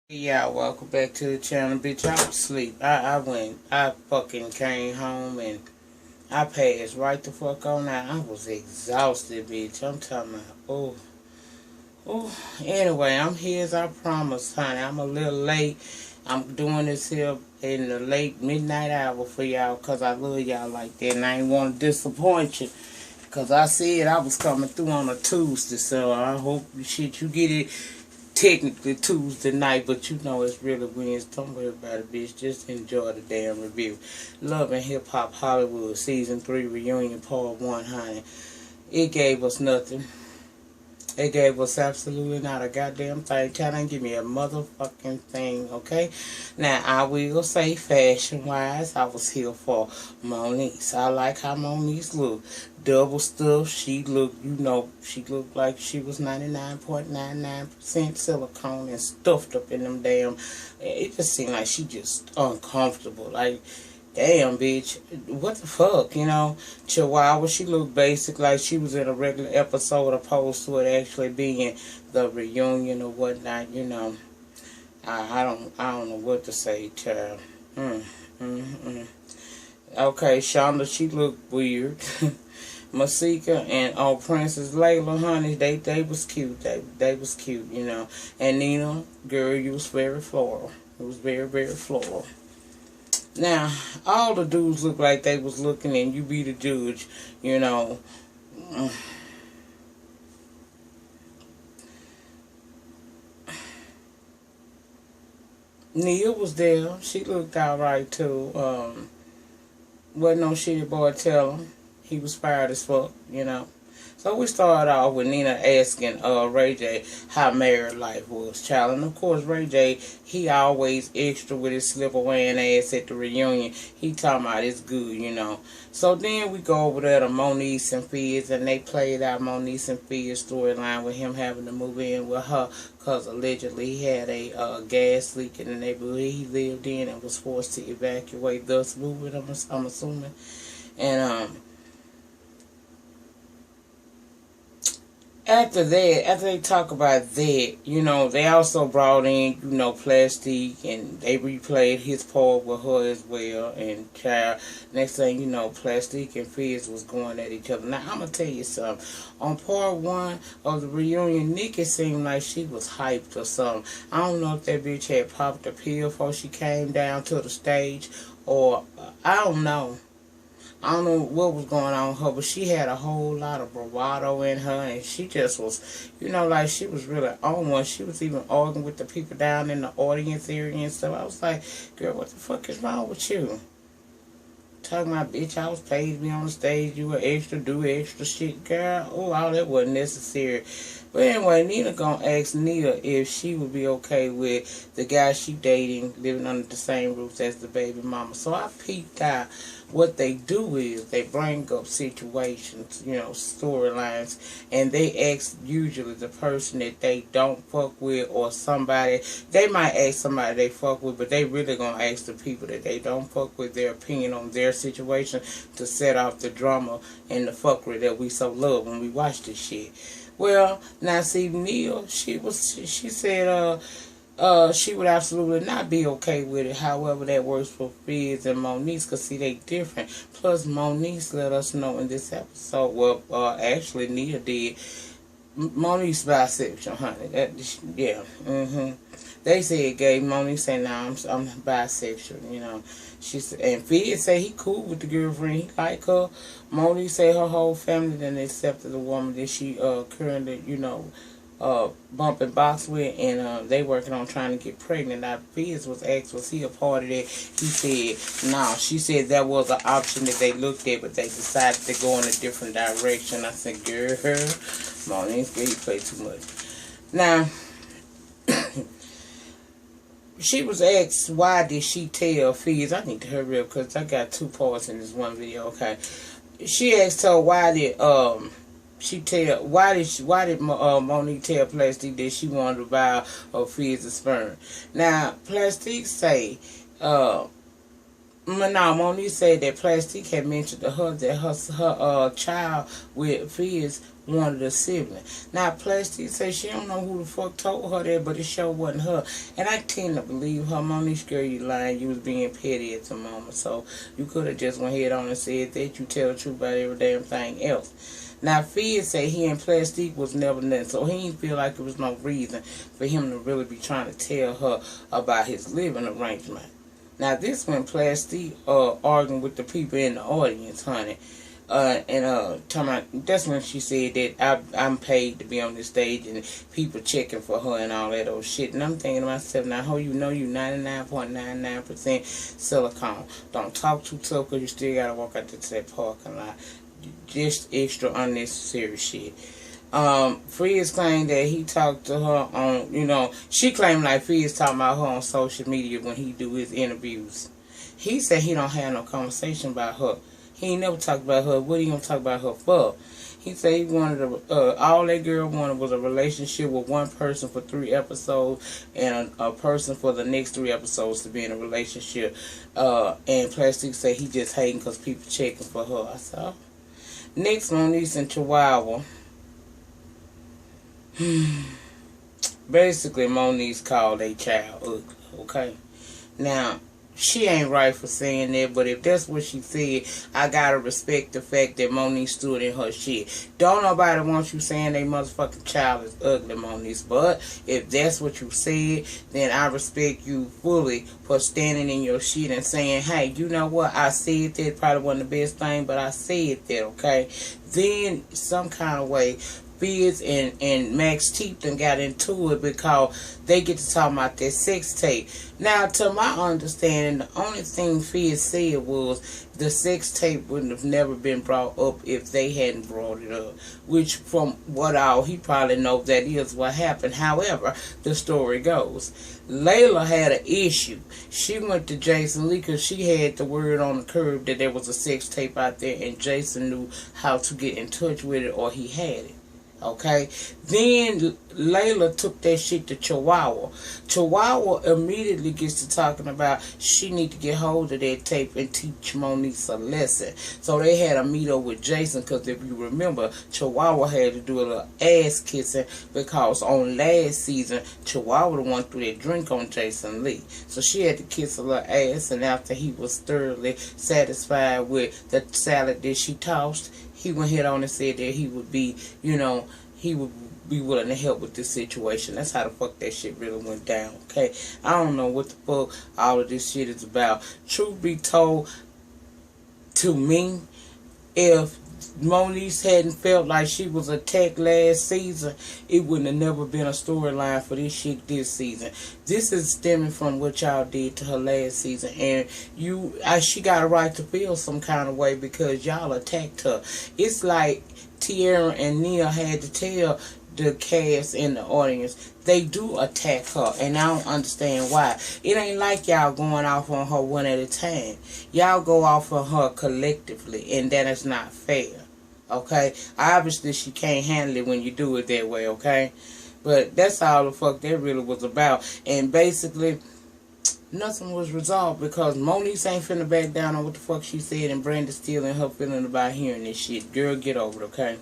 Yeah, welcome back to the channel, bitch. I was asleep. I fucking came home and I passed right the fuck on out. I was exhausted, bitch. I'm talking about, Anyway, I'm here as I promised, honey. I'm a little late. I'm doing this here in the late midnight hour for y'all because I love y'all like that and I ain't want to disappoint you. Because I said I was coming through on a Tuesday, so I hope you get it technically Tuesday night, but you know it's really Wednesday. Don't worry about it, bitch. Just enjoy the damn review. Love and Hip Hop Hollywood Season 3 Reunion Part 1, honey. It gave us nothing. It gave us absolutely not a goddamn thing. Try to give me a motherfucking thing, okay? Now, I will say fashion-wise, I was here for Moniece. I like how Moniece looked. Double stuff. She looked, she looked like she was 99.99% silicone and stuffed up in them damn. It just seemed like she just uncomfortable. Like, damn, bitch, what the fuck, Chihuahua, she looked basic, like she was in a regular episode opposed to it actually being the reunion or whatnot, I don't know what to say, child. Okay, Shonda, she looked weird. Masika and Princess Layla, honey, they was cute. They was cute, And Nina, girl, you was very floral. It was very, very floral. Now, all the dudes look like they was looking and you be the judge, Nia was there. She looked alright too. Wasn't no shitty boy tell him. He was fired as fuck, So we started off with Nina asking Ray J how married life was, child. And of course, Ray J, he always extra with his slip weighing ass at the reunion. He talking about it's good, So then we go over there to Moniece and Fizz, and they played out Moniece and Fizz storyline with him having to move in with her because allegedly he had a gas leak in the neighborhood he lived in and was forced to evacuate, thus moving, I'm assuming. And after they talk about that, they also brought in, Plastic, and they replayed his part with her as well. And child, next thing you know, Plastic and Fizz was going at each other. Now, I'm going to tell you something. On part 1 of the reunion, Nikki seemed like she was hyped or something. I don't know if that bitch had popped a pill before she came down to the stage, or I don't know. I don't know what was going on with her, but she had a whole lot of bravado in her, and she just was, like she was really on one. She was even arguing with the people down in the audience area and stuff. I was like, girl, what the fuck is wrong with you? Talking about, bitch, I was paid to be on the stage, you were extra, do extra shit, girl. Oh, all that wasn't necessary. But anyway, Nina gonna ask Nia if she would be okay with the guy she dating living under the same roof as the baby mama. So I peeped out. What they do is they bring up situations, storylines, and they ask usually the person that they don't fuck with or somebody. They might ask somebody they fuck with, but they really gonna ask the people that they don't fuck with their opinion on their situation to set off the drama and the fuckery that we so love when we watch this shit. Well, now see, Neil, she said, she would absolutely not be okay with it. However, that works for Fizz and Moniece, because see, they different. Plus, Moniece let us know in this episode, well, actually, Nia did. Moniece bisexual, honey. Yeah. They said gay. Moniece said, nah, I'm bisexual, She said, and Fizz said he cool with the girlfriend. He like her. Moniece said her whole family then accepted the woman that she currently, bumping box with, and they working on trying to get pregnant. Now, Fizz was asked, was he a part of that? He said, no. She said that was an option that they looked at, but they decided to go in a different direction. I said, girl, Moniece, girl, you play too much. Now, she was asked, why did she tell Fizz? I need to hurry up because I got 2 parts in this one video, okay? She asked her, why did Monique tell Plastic that she wanted to buy Fizz's sperm? Now, Plastic say, Monique said that Plastic had mentioned to her that her child with Fizz one of the siblings. Now, Plastic says she don't know who the fuck told her that, but it sure wasn't her. And I tend to believe her. Monique, girl, you lying. You was being petty at the moment. So you could have just went ahead on and said that. You tell the truth about every damn thing else. Now, Fizz say he and Plastic was never nothing, so he didn't feel like there was no reason for him to really be trying to tell her about his living arrangement. Now, this when Plastic arguing with the people in the audience, honey. Talking about, that's when she said that I'm paid to be on this stage and people checking for her and all that old shit. And I'm thinking to myself, now, how you know you 99.99% silicone. Don't talk too tough because you still got to walk out to that parking lot. Just extra unnecessary shit. Fizz claimed that he talked to her on, she claimed like Fizz talking about her on social media when he do his interviews. He said he don't have no conversation about her. He ain't never talked about her. What he gonna talk about her for? He said he wanted all that girl wanted was a relationship with one person for 3 episodes and a person for the next 3 episodes to be in a relationship. And Plastic said he just hating because people checking for her. I saw. Next, Moniece and Chihuahua. Basically, Moniece called a child ugly, okay? Now, she ain't right for saying that, but if that's what she said, I gotta respect the fact that Moniece stood in her shit. Don't nobody want you saying they motherfucking child is ugly, Moniece, but if that's what you said, then I respect you fully for standing in your shit and saying, hey, you know what, I said that, probably wasn't the best thing, but I said that, okay? Then, some kind of way, Fizz and Max Teeth done got into it because they get to talk about that sex tape. Now, to my understanding, the only thing Fizz said was the sex tape wouldn't have never been brought up if they hadn't brought it up. Which, from what all he probably knows, that is what happened. However, the story goes, Layla had an issue. She went to Jason Lee because she had the word on the curb that there was a sex tape out there and Jason knew how to get in touch with it or he had it. Okay, then Layla took that shit to Chihuahua. Chihuahua immediately gets to talking about she need to get hold of that tape and teach Moniece a lesson. So they had a meet up with Jason because if you remember, Chihuahua had to do a little ass kissing because on last season, Chihuahua the one threw that drink on Jason Lee. So she had to kiss a little ass, and after he was thoroughly satisfied with the salad that she tossed, he went ahead on and said that he would be, he would be willing to help with this situation. That's how the fuck that shit really went down, okay? I don't know what the fuck all of this shit is about. Truth be told, to me, if Moniece hadn't felt like she was attacked last season, it wouldn't have never been a storyline for this shit this season. This is stemming from what y'all did to her last season, and she got a right to feel some kind of way because y'all attacked her. It's like Tierra and Nia had to tell the cast in the audience, they do attack her, and I don't understand why. It ain't like y'all going off on her one at a time. Y'all go off on her collectively, and that is not fair, okay? Obviously, she can't handle it when you do it that way, okay? But that's all the fuck that really was about, and basically, nothing was resolved because Moniece ain't finna back down on what the fuck she said, and Brandy's still in her feeling about hearing this shit. Girl, get over it, okay?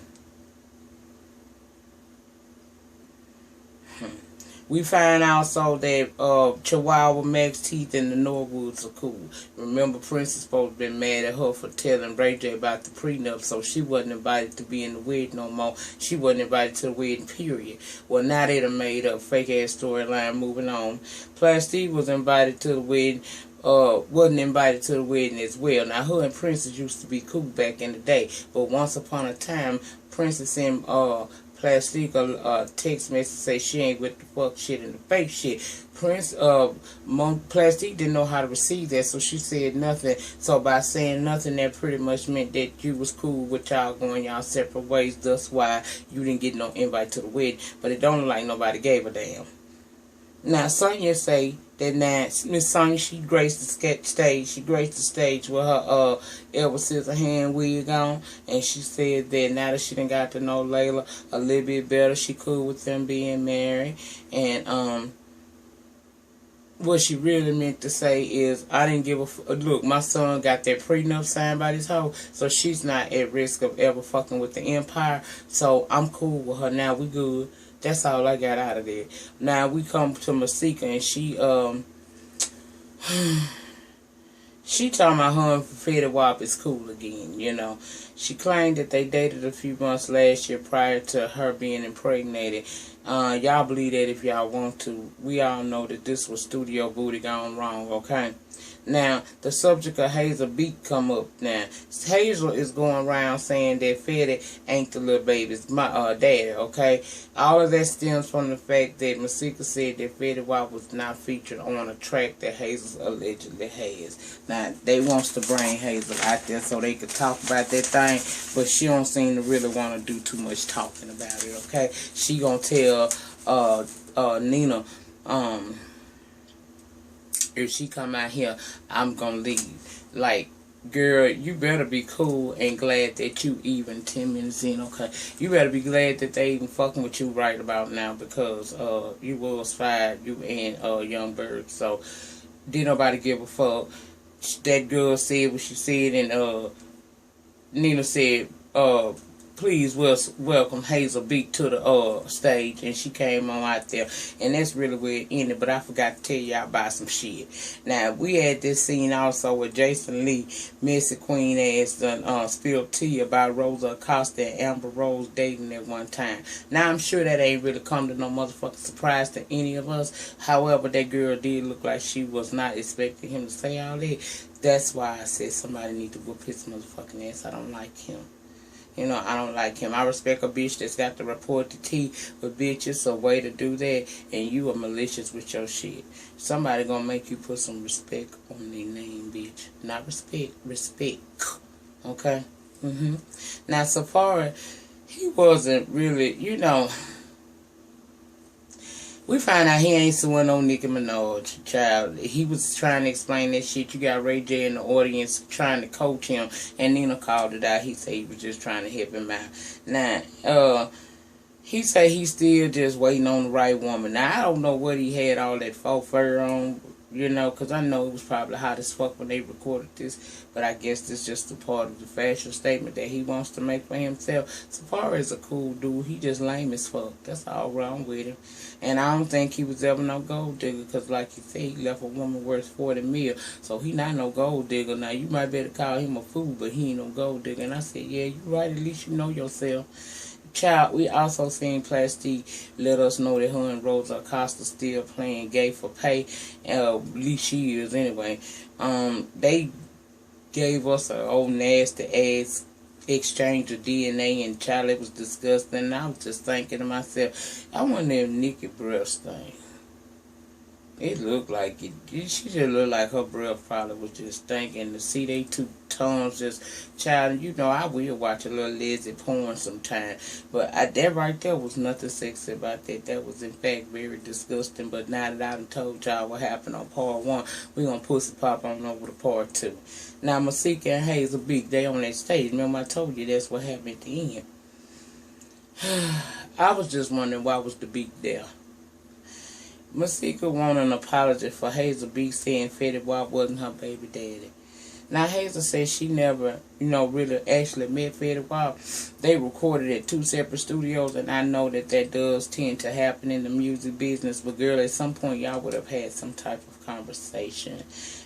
We find also that Chihuahua, Max Teeth, and the Norwoods are cool. Remember, Princess supposed to been mad at her for telling Ray J about the prenup, so she wasn't invited to be in the wedding no more. She wasn't invited to the wedding, period. Well, now they done made a fake-ass storyline moving on. Plastique was invited to the wedding, wasn't invited to the wedding as well. Now, her and Princess used to be cool back in the day, but once upon a time, Princess and Plastique text message say she ain't with the fuck shit and the fake shit. Plastique didn't know how to receive that, so she said nothing. So by saying nothing, that pretty much meant that you was cool with y'all going y'all separate ways. That's why you didn't get no invite to the wedding. But it don't look like nobody gave a damn. Now Sonya say that now Miss Sonya, she graced the stage. She graced the stage with her Edward Scissorhand wig on, and she said that now that she done got to know Layla a little bit better, she cool with them being married, and what she really meant to say is, I didn't give a look. My son got that prenup signed by this hoe, so she's not at risk of ever fucking with the empire. So I'm cool with her now. We good. That's all I got out of there. Now we come to Masika, and she talking about her and Fetty Wap is cool again, you know. She claimed that they dated a few months last year prior to her being impregnated. Y'all believe that if y'all want to. We all know that this was studio booty gone wrong, okay? Now, the subject of Hazel Beat come up now. Hazel is going around saying that Fetty ain't the little baby's daddy, okay? All of that stems from the fact that Masika said that Fetty Wap was not featured on a track that Hazel allegedly has. Now, they wants to bring Hazel out there so they could talk about that thing, but she don't seem to really want to do too much talking about it, okay? She gonna tell Nina, if she come out here, I'm gonna leave. Like, girl, you better be cool and glad that you even 10 minutes in, okay? You better be glad that they even fucking with you right about now, because you was fired, you and Young Bird. So did nobody give a fuck. That girl said what she said, and Nina said, please welcome Hazel Beat to the stage, and she came on out there, and that's really where it ended. But I forgot to tell y'all about some shit. Now, we had this scene also with Jason Lee, Messy Queen ass done spilled tea about Rosa Acosta and Amber Rose dating at one time. Now, I'm sure that ain't really come to no motherfucking surprise to any of us. However, that girl did look like she was not expecting him to say all that. That's why I said somebody need to whoop his motherfucking ass. I don't like him. You know, I don't like him. I respect a bitch that's got to report the tea, but bitch, it's a way to do that, and you are malicious with your shit. Somebody gonna make you put some respect on their name, bitch. Not respect, respect. Okay? Now, Safari, he wasn't really, you know, we find out he ain't suing no Nicki Minaj, child. He was trying to explain that shit. You got Ray J in the audience trying to coach him, and Nina called it out. He said he was just trying to help him out. Now, he said he's still just waiting on the right woman. Now, I don't know what he had all that faux fur on, you know, because I know it was probably hot as fuck when they recorded this, but I guess this is just a part of the fashion statement that he wants to make for himself. Safari is a cool dude. He just lame as fuck. That's all wrong with him. And I don't think he was ever no gold digger, because like you said, he left a woman worth 40 mil, so he not no gold digger. Now, you might better call him a fool, but he ain't no gold digger. And I said, yeah, you right, at least you know yourself. Child, we also seen Plastique let us know that her and Rosa Acosta still playing gay for pay. At least she is anyway. They gave us an old nasty ass exchange of DNA, and child, it was disgusting. And I was just thinking to myself, I wonder if Nikki breath stink. It looked like it. She just looked like her breath probably was just stinking. To see they two tongues just, child, you know, I will watch a little Lizzie porn sometime. But that right there was nothing sexy about that. That was, in fact, very disgusting. But now that I done told y'all what happened on part 1, we're going to pussy pop on over to part 2. Now, Masika and Hazel Beat, they on that stage. Remember, I told you that's what happened at the end. I was just wondering, why was the beat there? Masika wanted an apology for Hazel B saying Fetty Wap wasn't her baby daddy. Now, Hazel says she never, you know, really actually met Fetty Wap. They recorded at 2 separate studios, and I know that does tend to happen in the music business. But, girl, at some point, y'all would have had some type of conversation.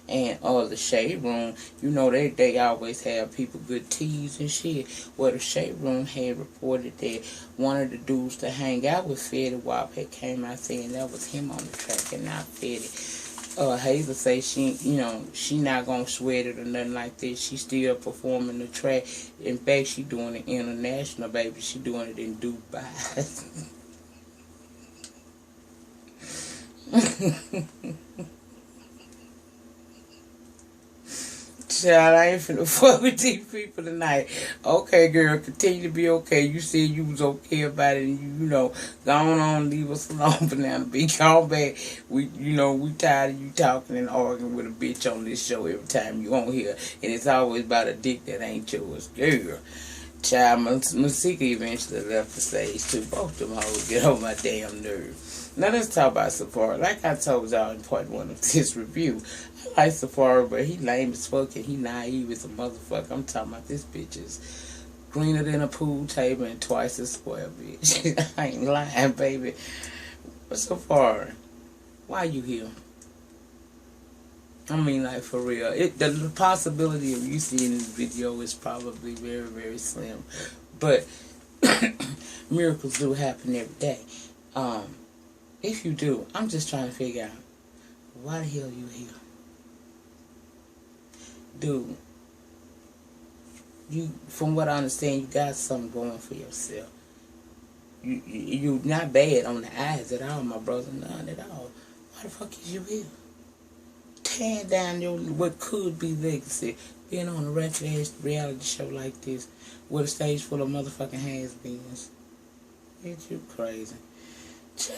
And the Shade Room, you know, they always have people good teas and shit. Well, the Shade Room had reported that one of the dudes to hang out with Fetty Wap had came out saying that was him on the track and not Fetty. Hazel say she, you know, she not gonna sweat it or nothing like that. She still performing the track. In fact, she doing it international, baby. She doing it in Dubai. Child, I ain't finna fuck with these people tonight. Okay, girl, continue to be okay. You said you was okay about it, and you know, go on, leave us alone. But now, be call back. We tired of you talking and arguing with a bitch on this show every time you on here, and it's always about a dick that ain't yours, girl. Child, Masika eventually left the stage too. Both them hoes get on my damn nerves. Now let's talk about Safari. Like I told y'all in part 1 of this review, I like Safari, but he lame as fuck and he naive as a motherfucker. I'm talking about this bitch is greener than a pool table and twice as square, bitch. I ain't lying, baby. But Safari, why you here? I mean, like, for real. The possibility of you seeing this video is probably very, very slim. But miracles do happen every day. If you do, I'm just trying to figure out, why the hell you here? Dude, from what I understand, you got something going for yourself. You're not bad on the eyes at all, my brother. None at all. Why the fuck is you here? Tearing down your what could be legacy, being on a ratchet-ass reality show like this with a stage full of motherfucking has-beens. Bitch, you crazy.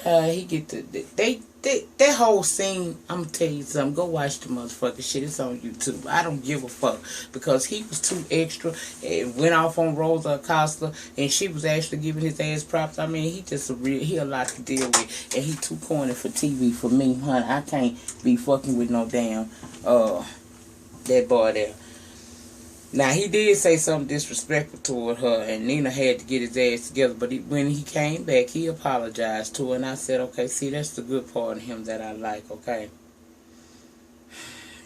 He get that whole scene. I'm gonna tell you something. Go watch the motherfucking shit. It's on YouTube. I don't give a fuck because he was too extra and went off on Rosa Acosta, and she was actually giving his ass props. I mean, he a lot to deal with, and he too corny for TV for me, honey. I can't be fucking with no damn that boy there. Now, he did say something disrespectful toward her, and Nina had to get his ass together. But when he came back, he apologized to her, and I said, okay, see, that's the good part of him that I like, okay?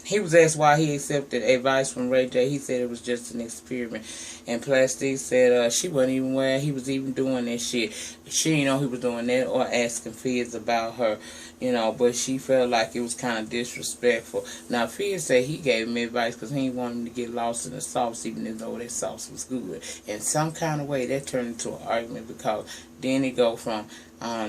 He was asked why he accepted advice from Ray J. He said it was just an experiment. And Plastique said she wasn't even aware he was even doing that shit. She didn't know he was doing that or asking Fizz about her, you know, but she felt like it was kind of disrespectful. Now, Fizz said he gave him advice because he didn't want him to get lost in the sauce, even though that sauce was good. In some kind of way, that turned into an argument because then it go from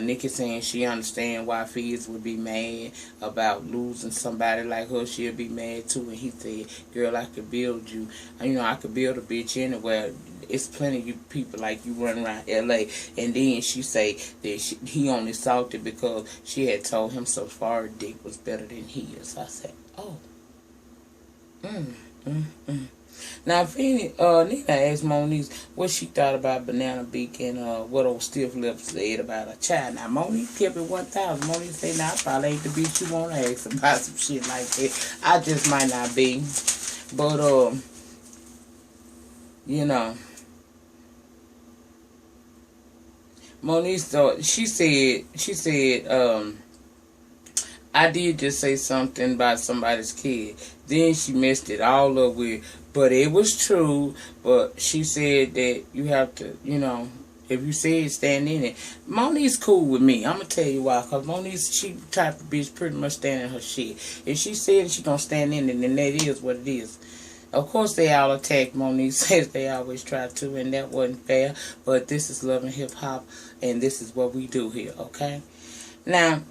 Nikki saying she understand why Fizz would be mad about losing somebody like her. She'll be mad too. And he said, girl, I could build you. You know, I could build a bitch anywhere. It's plenty of you people like you run around L.A. And then she say that he only salted because she had told him so far dick was better than his. I said, oh. Now, if Nina asked Monique what she thought about Banana Beak and what old Stiff Lips said about her child. Now, Monique kept it 1,000. Monique said, nah, I probably ain't the bitch you want to ask about some shit like that. I just might not be. But, you know, Monique thought, she said, I did just say something about somebody's kid. Then she messed it all up with, but it was true. But she said that you have to, you know, if you say it, stand in it. Monique's cool with me. I'm going to tell you why. Because Monique's, she type of bitch pretty much standing her shit. If she said she going to stand in it, then that is what it is. Of course, they all attack Monique, says they always try to, and that wasn't fair. But this is Love and Hip Hop, and this is what we do here, okay? Now,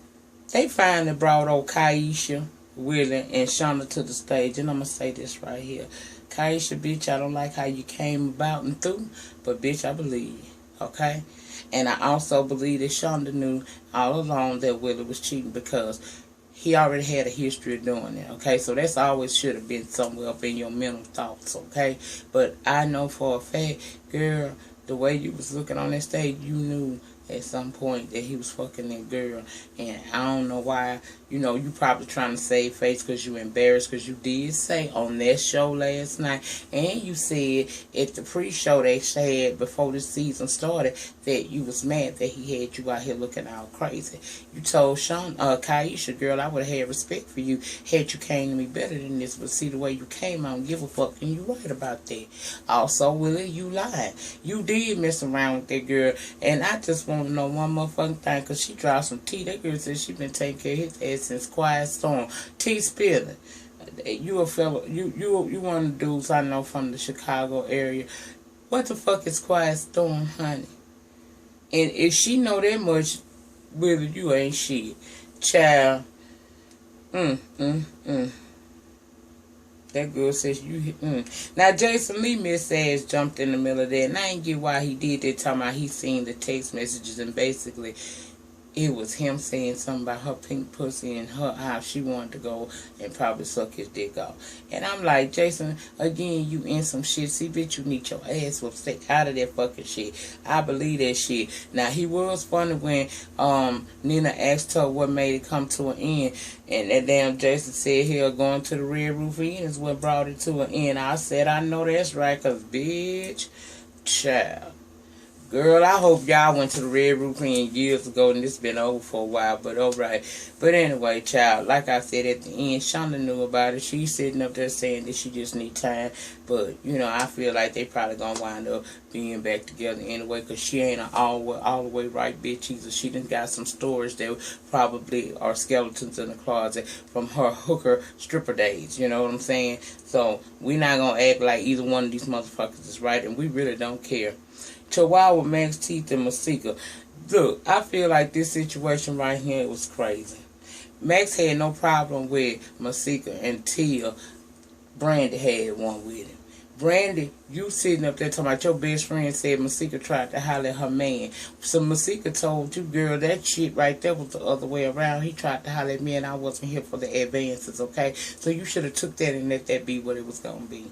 they finally brought old Kaisha, Willie, and Shonda to the stage, and I'm going to say this right here. Kaisha, bitch, I don't like how you came about and through, but bitch, I believe you, okay? And I also believe that Shonda knew all along that Willie was cheating because he already had a history of doing it, okay? So that's always should have been somewhere up in your mental thoughts, okay? But I know for a fact, girl, the way you was looking on that stage, you knew at some point that he was fucking that girl. And I don't know why, you know, you probably trying to save face because you embarrassed, because you did say on that show last night, and you said at the pre-show they said before the season started that you was mad that he had you out here looking all crazy. You told Kaisha, girl, I would have had respect for you had you came to me better than this, but see the way you came, I don't give a fuck, and you right about that. Also, Willie, you lied. You did mess around with that girl, and I just want to know one motherfucking thing, because she dropped some tea. That girl said she been taking care of his ass since Quiet Storm. T Spilling. You a fellow, you one of the dudes I know from the Chicago area. What the fuck is Quiet Storm, honey? And if she know that much, really, you ain't shit. Child. That girl says you. Now, Jason Lee, Miss ass jumped in the middle of that, and I ain't get why he did that, talking about he seen the text messages, and basically, it was him saying something about her pink pussy and her how she wanted to go and probably suck his dick off. And I'm like, Jason, again, you in some shit. See, bitch, you need your ass whooped. Stay out of that fucking shit. I believe that shit. Now, he was funny when Nina asked her what made it come to an end. And that damn Jason said, hell, going to the Red Roof Inn is what brought it to an end. I said, I know that's right, because, bitch, child. Girl, I hope y'all went to the Red Roof Inn years ago and it's been over for a while, but alright. But anyway, child, like I said at the end, Shonda knew about it. She's sitting up there saying that she just need time. But, you know, I feel like they probably gonna wind up being back together anyway, because she ain't an all the way right bitch either. She done got some stories that probably are skeletons in the closet from her hooker stripper days, you know what I'm saying? So, we not gonna act like either one of these motherfuckers is right, and we really don't care. Chihuahua, Max Teeth, and Masika. Look, I feel like this situation right here was crazy. Max had no problem with Masika until Brandy had one with him. Brandy, you sitting up there talking about your best friend said Masika tried to holler at her man. So Masika told you, girl, that shit right there was the other way around. He tried to holler at me and I wasn't here for the advances, okay? So you should have took that and let that be what it was going to be.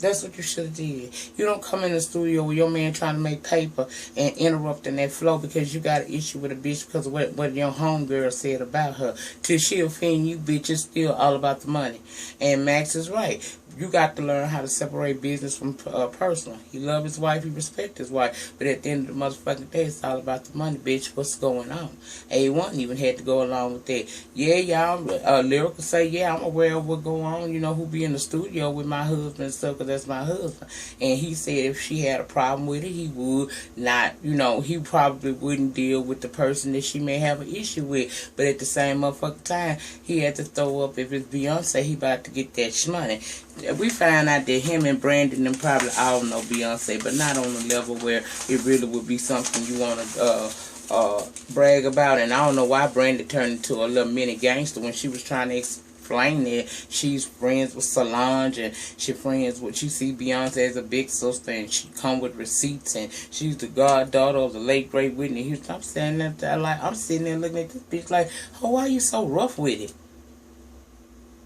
That's what you should have did. You don't come in the studio with your man trying to make paper and interrupting that flow because you got an issue with a bitch because of what your homegirl said about her. Till she offend you, bitch, it's still all about the money. And Max is right. You got to learn how to separate business from personal. He love his wife, he respect his wife. But at the end of the motherfucking day, it's all about the money, bitch. What's going on? A1 even had to go along with that. Yeah, y'all, Lyrical say, yeah, I'm aware of what go on. You know, who be in the studio with my husband and stuff, because that's my husband. And he said if she had a problem with it, he would not, you know, he probably wouldn't deal with the person that she may have an issue with. But at the same motherfucking time, he had to throw up if it's Beyonce, he about to get that shmoney. We found out that him and Brandon and probably all know Beyonce, but not on the level where it really would be something you want to brag about. And I don't know why Brandon turned into a little mini gangster when she was trying to explain that she's friends with Solange and she see Beyonce as a big sister and she come with receipts and she's the goddaughter of the late great Whitney Houston. I'm standing there like, I'm sitting there looking at this bitch like, oh, why you so rough with it?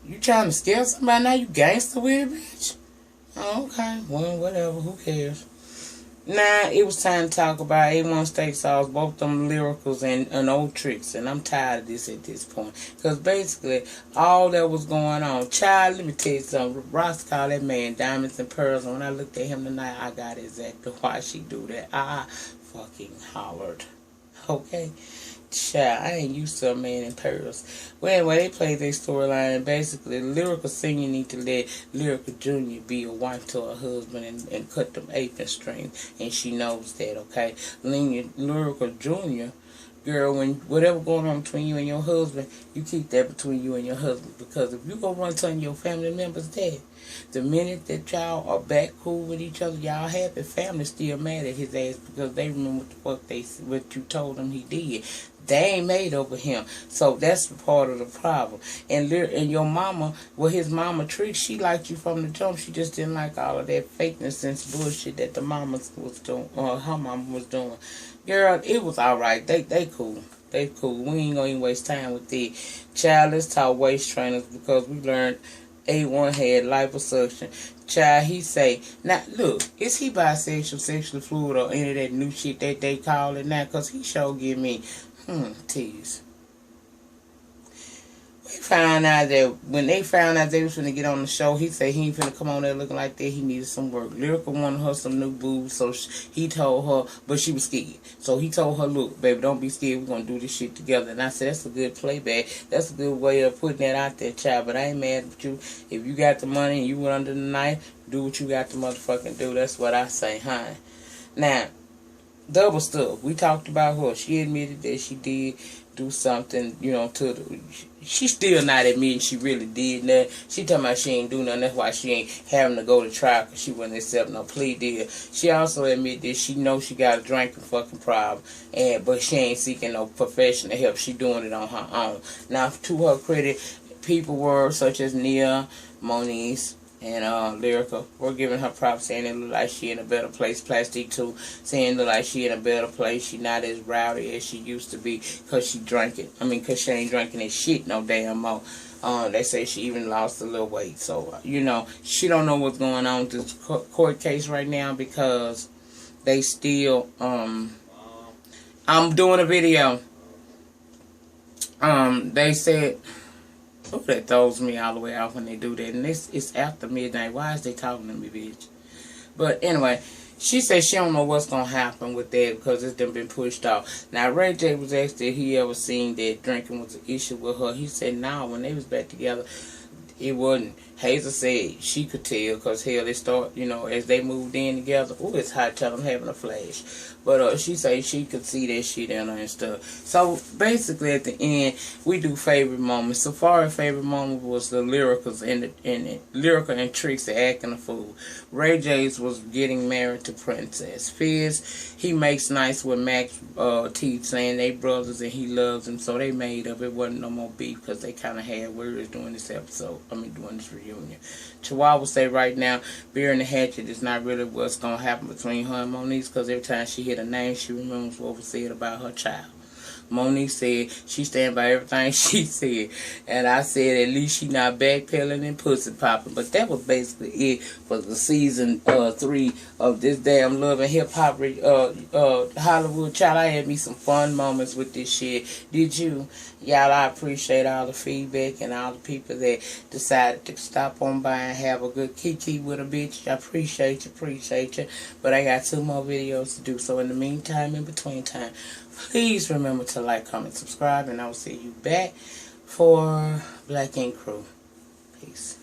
You trying to scare somebody now? You gangster with it, bitch? Oh, okay. Well, whatever. Who cares? Now, it was time to talk about A1 Steak Sauce, both them lyricals and old tricks. And I'm tired of this at this point. Because basically, all that was going on. Child, let me tell you something. Ross called that man Diamonds and Pearls. And when I looked at him tonight, I got exactly why she do that. I fucking hollered. Okay? Child, I ain't used to a man in Paris. Well, anyway, they played their storyline, and basically, Lyrical Senior need to let Lyrical Junior be a wife to her husband and cut them apron strings, and she knows that, okay? Lyrical Junior, girl, when whatever going on between you and your husband, you keep that between you and your husband, because if you go run telling your family members that, the minute that y'all are back cool with each other, y'all happy, family still mad at his ass because they remember what the fuck what you told them he did. They ain't made over him. So that's part of the problem. And your mama, well, his mama Trick, she liked you from the jump. She just didn't like all of that fakeness and bullshit that the mama was doing, or her mama was doing. Girl, it was alright. They cool. They cool. We ain't gonna even waste time with the child. Let's talk waist trainers because we learned A1 had liposuction. Child, he say, now look, is he bisexual, sexually fluid, or any of that new shit that they call it now? Because he sure give me tease. We found out that when they found out they was finna get on the show, he said he ain't finna come on there looking like that. He needed some work. Lyrical wanted her some new boobs, so he told her, but she was scared. So he told her, look, baby, don't be scared. We're gonna do this shit together. And I said, that's a good playback. That's a good way of putting that out there, child. But I ain't mad at you. If you got the money and you went under the knife, do what you got to motherfucking do. That's what I say, huh? Now, double stuff. We talked about her. She admitted that she did do something, you know, to the... She still not admitting she really did nothing. She talking about she ain't do nothing. That's why she ain't having to go to trial because she wasn't accepting no plea deal. She also admitted that she knows she got a drinking fucking problem, but she ain't seeking no professional help. She doing it on her own. Now, to her credit, people were such as Nia, Moniz, And Lyrica, we're giving her props, saying it look like she in a better place. Plastic too, saying it look like she in a better place. She not as rowdy as she used to be, cause she drinking. I mean, cause she ain't drinking that shit no damn more. They say she even lost a little weight. So she don't know what's going on with this court case right now, because they still I'm doing a video. They said, oh, that throws me all the way off when they do that. And it's after midnight. Why is they talking to me, bitch? But anyway, she said she don't know what's going to happen with that, because it's done been pushed off. Now, Ray J was asked if he ever seen that drinking was an issue with her. He said, no, when they was back together, it wasn't. Hazel said she could tell, because hell, they start, as they moved in together. Oh, it's hot, tell them having a flash. But she said she could see that shit in her and stuff. So basically, at the end, we do favorite moments. So far, favorite moment was the Lyricals and Lyrica and Trixie acting a fool. Ray J's was getting married to Princess. Fizz, he makes nice with Max Teeth, saying they brothers and he loves them. So they made up. It wasn't no more beef, because they kind of had words during this episode. During this reunion. Chihuahua say right now, Beer and the Hatchet is not really what's going to happen between her and Monique, because every time she hit a name, she remembers what was said about her child. Monique said she stand by everything she said, and I said at least she not backpedaling and pussy popping. But that was basically it for the season 3 of this damn Love and Hip Hop Hollywood. Child, I had me some fun moments with this shit. Did you? Y'all, I appreciate all the feedback and all the people that decided to stop on by and have a good kiki with a bitch. I appreciate you. But I got 2 more videos to do. So in the meantime, in between time, please remember to like, comment, subscribe, and I will see you back for Black Ink Crew. Peace.